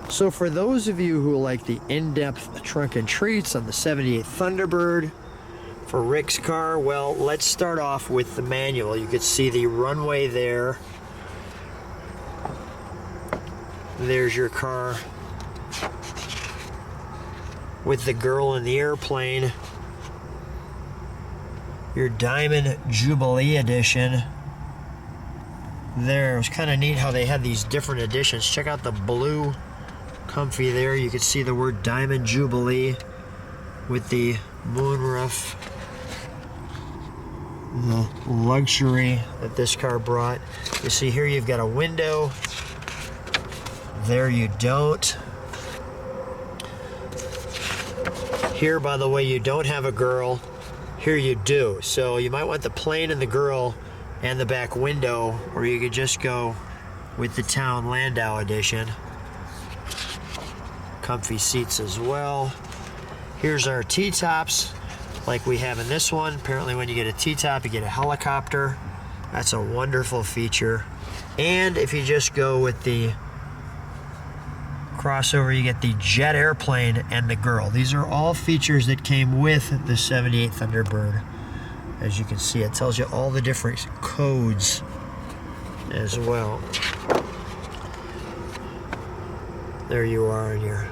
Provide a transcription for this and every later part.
So for those of you who like the in-depth trunk and treats on the 78 Thunderbird for Rick's car, well, let's start off with the manual. You can see the runway there. There's your car with the girl in the airplane. Your Diamond Jubilee edition. There, it was kind of neat how they had these different editions. Check out the blue comfy there. You can see the word Diamond Jubilee with the moonroof. The luxury that this car brought. You see here you've got a window. There you don't. Here, by the way, you don't have a girl. Here you do. So you might want the plane and the girl and the back window, or you could just go with the Town Landau edition. Comfy seats as well. Here's our T-tops like we have in this one. Apparently when you get a T-top, you get a helicopter. That's a wonderful feature. And if you just go with the crossover, you get the jet airplane and the girl. These are all features that came with the 78 Thunderbird. As you can see, it tells you all the different codes as well. There you are in your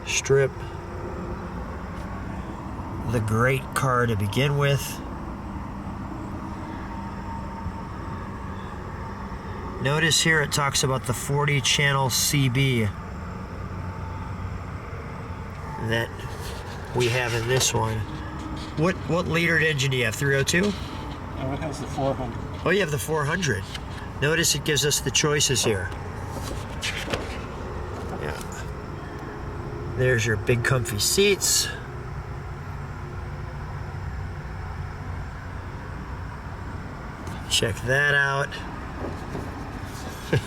strip. The great car to begin with. Notice here it talks about the 40-channel CB that we have in this one. What litered engine do you have? 302? No, it has the 400. Oh, you have the 400. Notice it gives us the choices here. Yeah. There's your big comfy seats. Check that out.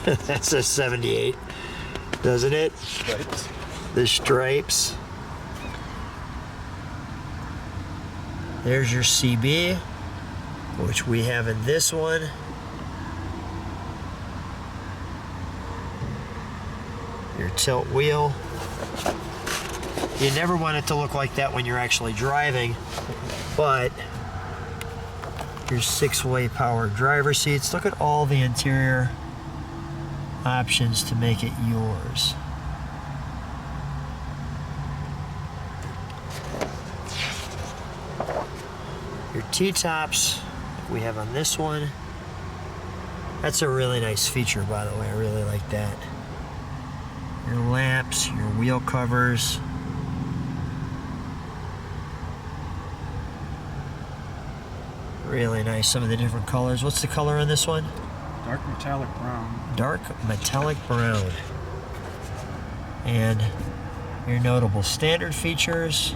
That's a 78, doesn't it? Stripes. The stripes. There's your CB, which we have in this one. Your tilt wheel. You never want it to look like that when you're actually driving, but your 6-way power driver seats. Look at all the interior options to make it yours. Your T-tops we have on this one. That's a really nice feature, by the way. I really like that. Your lamps, your wheel covers. Really nice. Some of the different colors. What's the color on this one? Dark metallic brown. Dark metallic brown. And your notable standard features.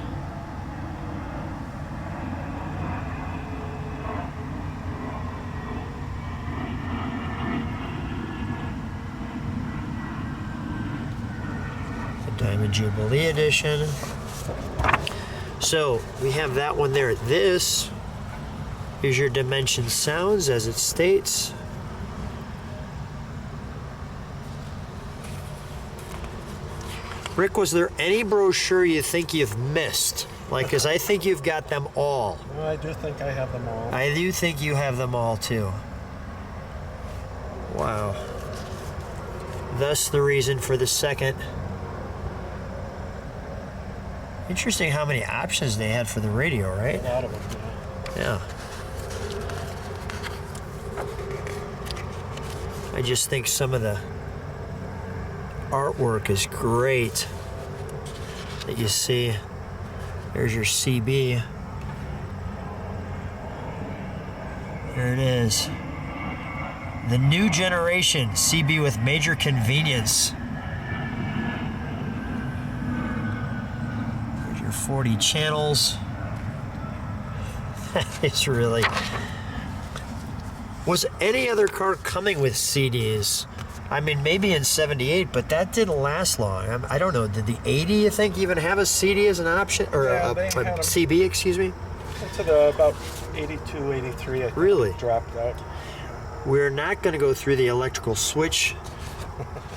The Diamond Jubilee edition. So we have that one there. This is your Dimension sounds, as it states. Rick, was there any brochure you think you've missed? Like, because I think you've got them all. Well, I do think I have them all. I do think you have them all, too. Wow. Thus the reason for the second. Interesting how many options they had for the radio, right? A lot of them, Yeah. I just think some of the artwork is great that you see. There's your CB. There it is. The new generation CB with major convenience. There's your 40 channels. It's really... Was any other car coming with CDs? I mean, maybe in 78, but that didn't last long. I don't know. Did the 80, you think, even have a CD as an option? Or Yeah, a CB, excuse me? To about 82, 83, I think. Really? It dropped out. We're not going to go through the electrical switch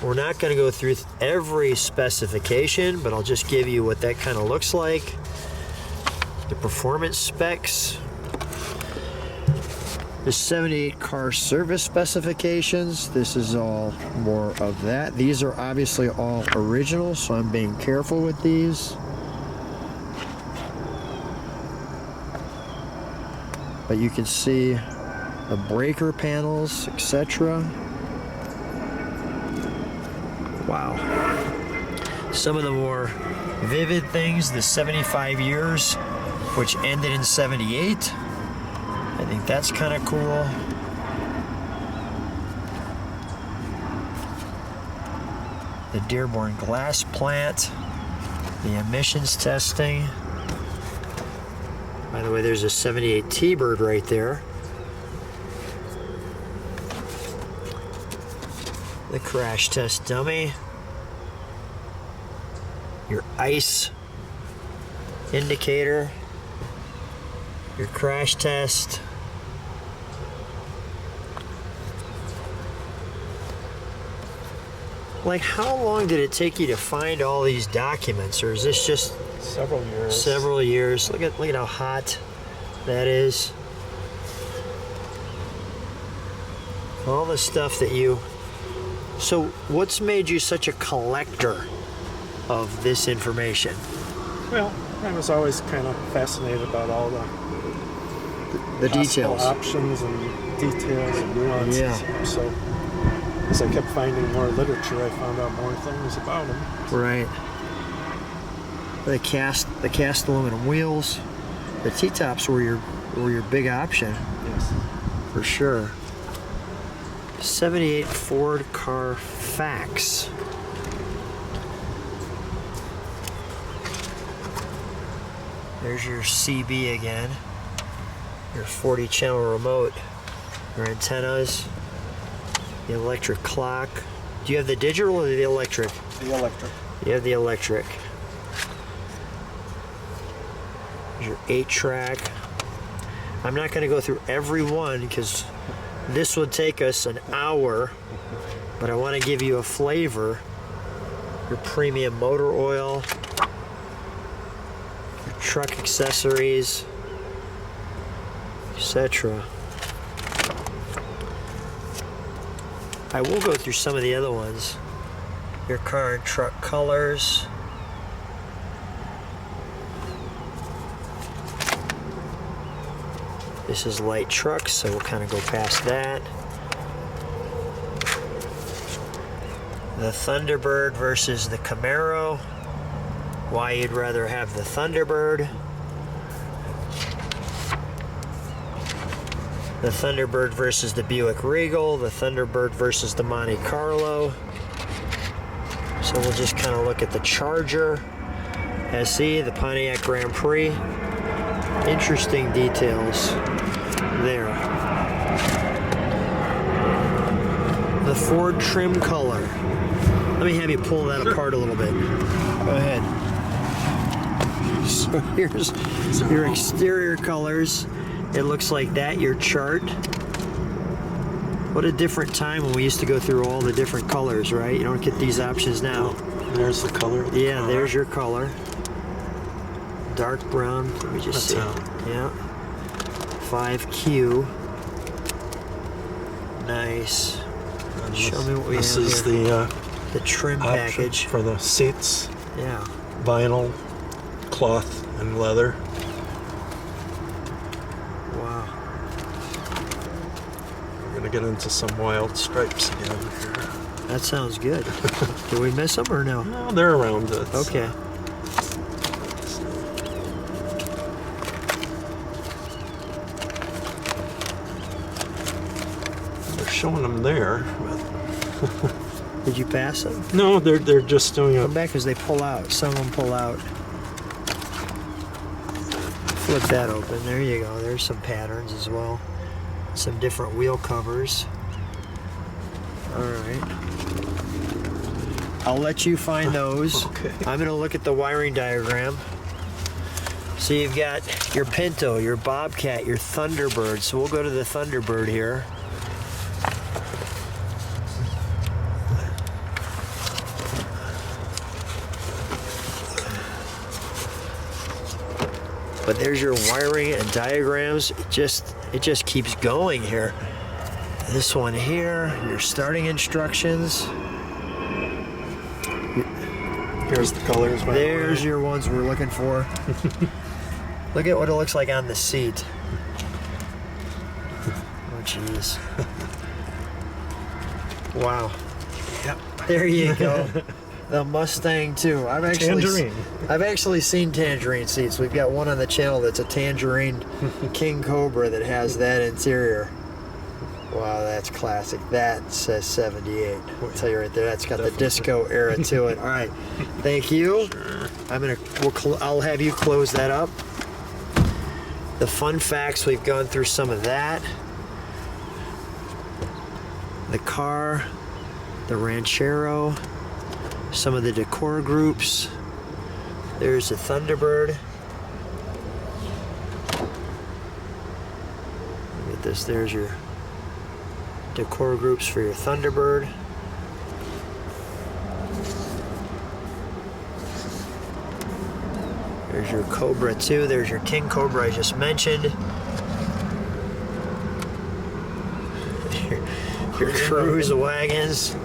We're not going to go through every specification, but I'll just give you what that kind of looks like. The performance specs. The 78 car service specifications. This is all more of that. These are obviously all original, so I'm being careful with these. But you can see the breaker panels, etc. Wow. Some of the more vivid things, the 75 years, which ended in 78. I think that's kind of cool. The Dearborn glass plant, the emissions testing. By the way, there's a 78 T-Bird right there. The crash test dummy. Your ICE indicator. Your crash test. Like, how long did it take you to find all these documents, or is this just Several years. several years? Look at how hot that is. All the stuff that you. So, what's made you such a collector of this information? Well, I was always kind of fascinated about all the The possible details. options and details and nuances. Yeah. So as I kept finding more literature, I found out more things about them. Right. The cast aluminum wheels. The T-tops were your big option. Yes. For sure. 78 Ford car fax. There's your CB again. Your 40 channel remote. Your antennas. The electric clock. Do you have the digital or the electric? The electric. You have the electric. There's your 8-track. I'm not going to go through every one because this would take us an hour, but I want to give you a flavor. Your premium motor oil, your truck accessories, etc. I will go through some of the other ones. Your car and truck colors. This is light trucks, so we'll kind of go past that. The Thunderbird versus the Camaro. Why you'd rather have the Thunderbird. The Thunderbird versus the Buick Regal. The Thunderbird versus the Monte Carlo. So we'll just kind of look at the Charger SE, the Pontiac Grand Prix. Interesting details there. The Ford trim color. Let me have you pull that apart a little bit. Go ahead. So here's your exterior colors. It looks like that, your chart. What a different time when we used to go through all the different colors, right? You don't get these options now. There's the color. Yeah, there's your color. Dark brown. Let me just see. Yeah. 5Q. Nice. Show me what we have here. This is the trim package for the seats. Yeah. Vinyl, cloth, and leather. Wow. We're gonna get into some wild stripes again here. That sounds good. Did we miss them or no? No, they're around it. Okay. They're showing them there, but Did you pass them? no, they're just doing a Come back because they pull out. Some of them pull out. Flip that open. There you go. There's some patterns as well. Some different wheel covers. All right. I'll let you find those. Okay. I'm going to look at the wiring diagram. So you've got your Pinto, your Bobcat, your Thunderbird. So we'll go to the Thunderbird here. But there's your wiring and diagrams. It just keeps going here. This one here, your starting instructions. Here's the colors. There's your ones we're looking for. Look at what it looks like on the seat. Oh, jeez. Wow. Yep. There you go. The Mustang too. I've actually seen Tangerine seats. We've got one on the channel that's a Tangerine King Cobra that has that interior. Wow, that's classic. That says 78. I'll tell you right there. That's got the disco era to it. All right. Thank you. Sure. I'll have you close that up. The fun facts, we've gone through some of that. The car, the Ranchero, some of the decor groups. There's the Thunderbird. Look at this. There's your decor groups for your Thunderbird. There's your Cobra 2. There's your King Cobra I just mentioned. Your cruise wagons.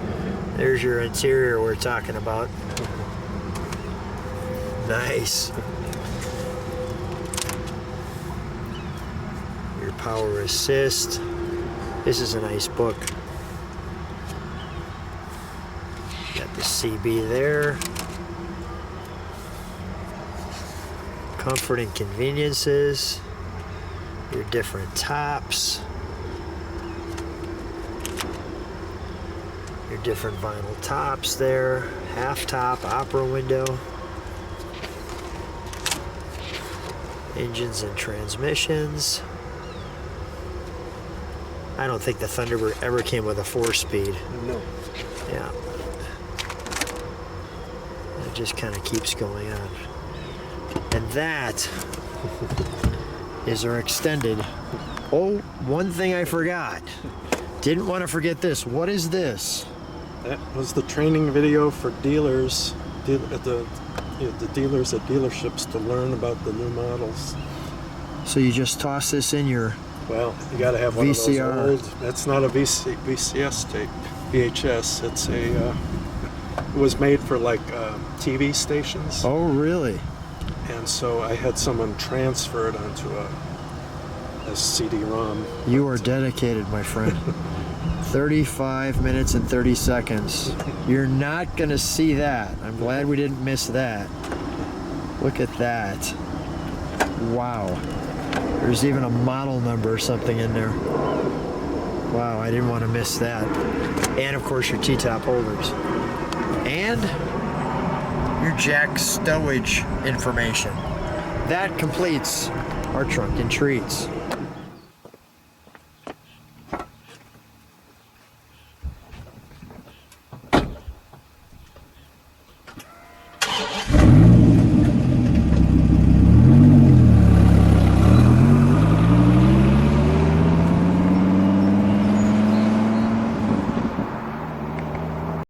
There's your interior we're talking about. Nice. Your power assist. This is a nice book. Got the CB there. Comfort and conveniences. Your different tops. Your different vinyl tops there. Half top, opera window. Engines and transmissions. I don't think the Thunderbird ever came with a 4-speed. No. Yeah. It just kind of keeps going on. And that is our extended. Oh, one thing I forgot. Didn't want to forget this. What is this? That was the training video for dealers, the dealers at dealerships to learn about the new models. So you just toss this in your... Well, you got to have one VCR. of those old. That's not a VCS tape, VHS. It's a. It was made for like TV stations. Oh, really? And so I had someone transfer it onto a CD-ROM. You are dedicated, my friend. 35 minutes and 30 seconds. You're not going to see that. I'm glad we didn't miss that. Look at that. Wow. There's even a model number or something in there. Wow, I didn't want to miss that. And of course your T-top holders. And your jack stowage information. That completes our trunk and treats.